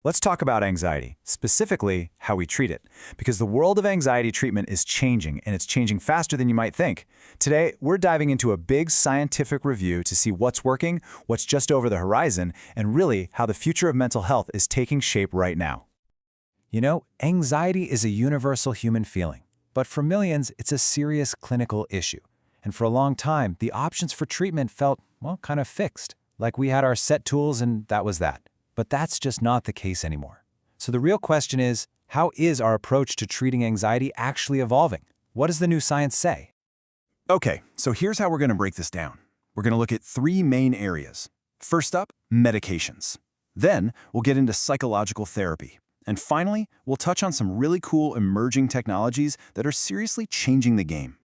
Let's talk about anxiety, specifically how we treat it, because the world of anxiety treatment is changing, and it's changing faster than you might think. Today, we're diving into a big scientific review to see what's working, what's just over the horizon, and really how the future of mental health is taking shape right now. You know, anxiety is a universal human feeling, but for millions, it's a serious clinical issue. And for a long time, the options for treatment felt, well, kind of fixed, like we had our set tools and that was that. But that's just not the case anymore. So the real question is, how is our approach to treating anxiety actually evolving? What does the new science say? Okay, so here's how we're going to break this down. We're going to look at three main areas. First up, medications. Then we'll get into psychological therapy. And finally, we'll touch on some really cool emerging technologies that are seriously changing the game.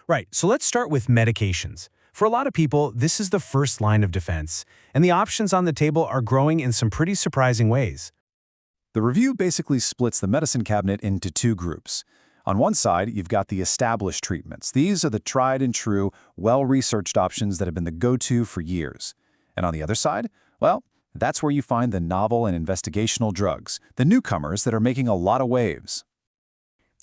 Right, so let's start with medications. For a lot of people, this is the first line of defense, and the options on the table are growing in some pretty surprising ways. The review basically splits the medicine cabinet into two groups. On one side, you've got the established treatments. These are the tried and true, well-researched options that have been the go-to for years. And on the other side, well, that's where you find the novel and investigational drugs, the newcomers that are making a lot of waves.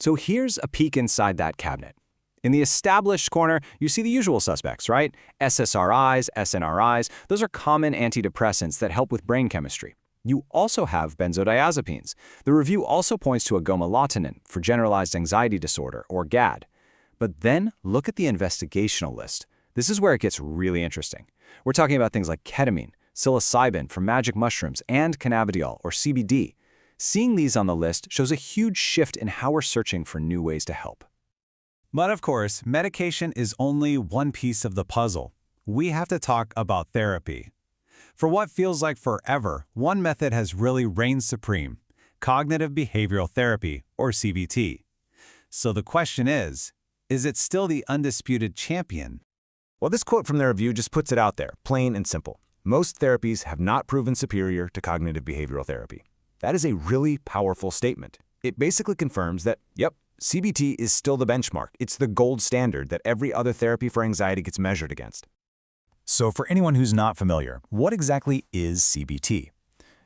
So here's a peek inside that cabinet. In the established corner, you see the usual suspects, right? SSRIs, SNRIs, those are common antidepressants that help with brain chemistry. You also have benzodiazepines. The review also points to agomelatin for generalized anxiety disorder, or GAD. But then look at the investigational list. This is where it gets really interesting. We're talking about things like ketamine, psilocybin from magic mushrooms, and cannabidiol, or CBD. Seeing these on the list shows a huge shift in how we're searching for new ways to help. But of course, medication is only one piece of the puzzle. We have to talk about therapy. For what feels like forever, one method has really reigned supreme: cognitive behavioral therapy, or CBT. So the question is it still the undisputed champion? Well, this quote from the review just puts it out there, plain and simple. Most therapies have not proven superior to cognitive behavioral therapy. That is a really powerful statement. It basically confirms that, yep, CBT is still the benchmark. It's the gold standard that every other therapy for anxiety gets measured against. So for anyone who's not familiar, what exactly is CBT?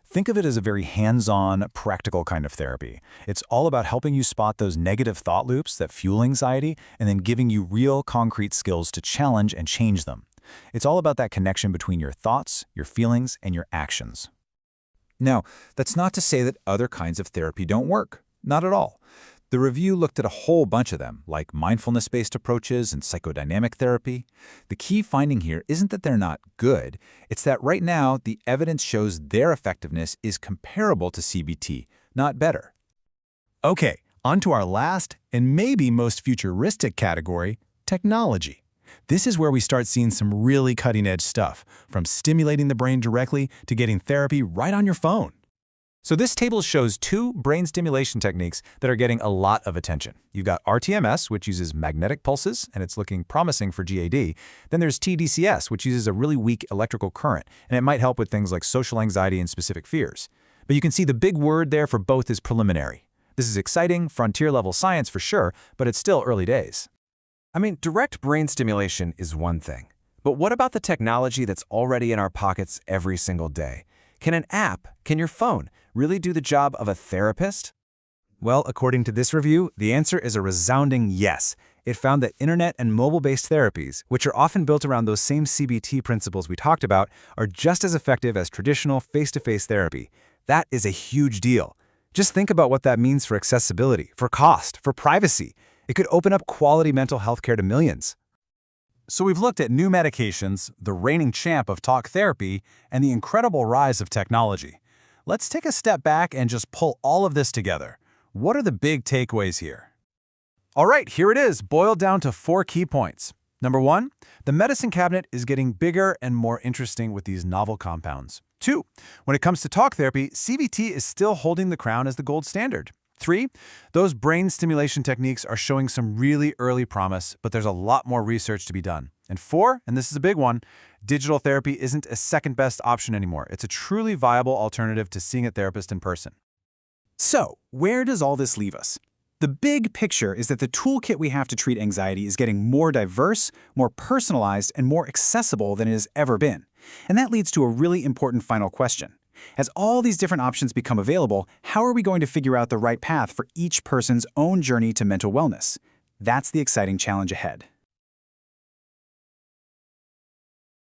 Think of it as a very hands-on, practical kind of therapy. It's all about helping you spot those negative thought loops that fuel anxiety and then giving you real, concrete skills to challenge and change them. It's all about that connection between your thoughts, your feelings, and your actions. Now, that's not to say that other kinds of therapy don't work. Not at all. The review looked at a whole bunch of them, like mindfulness-based approaches and psychodynamic therapy. The key finding here isn't that they're not good, it's that right now the evidence shows their effectiveness is comparable to CBT, not better. Okay, on to our last and maybe most futuristic category, technology. This is where we start seeing some really cutting-edge stuff, from stimulating the brain directly to getting therapy right on your phone. So this table shows two brain stimulation techniques that are getting a lot of attention. You've got RTMS, which uses magnetic pulses, and it's looking promising for GAD. Then there's TDCS, which uses a really weak electrical current, and it might help with things like social anxiety and specific fears. But you can see the big word there for both is preliminary. This is exciting, frontier-level science for sure, but it's still early days. I mean, direct brain stimulation is one thing. But what about the technology that's already in our pockets every single day? Can an app, can your phone, really do the job of a therapist? Well, according to this review, the answer is a resounding yes. It found that internet and mobile-based therapies, which are often built around those same CBT principles we talked about, are just as effective as traditional face-to-face therapy. That is a huge deal. Just think about what that means for accessibility, for cost, for privacy. It could open up quality mental health care to millions. So we've looked at new medications, the reigning champ of talk therapy, and the incredible rise of technology. Let's take a step back and just pull all of this together. What are the big takeaways here? All right, here it is, boiled down to 4 key points. Number 1, the medicine cabinet is getting bigger and more interesting with these novel compounds. 2, when it comes to talk therapy, CBT is still holding the crown as the gold standard. 3, those brain stimulation techniques are showing some really early promise, but there's a lot more research to be done. And 4, and this is a big one, digital therapy isn't a second-best option anymore. It's a truly viable alternative to seeing a therapist in person. So, where does all this leave us? The big picture is that the toolkit we have to treat anxiety is getting more diverse, more personalized, and more accessible than it has ever been. And that leads to a really important final question. As all these different options become available, how are we going to figure out the right path for each person's own journey to mental wellness? That's the exciting challenge ahead.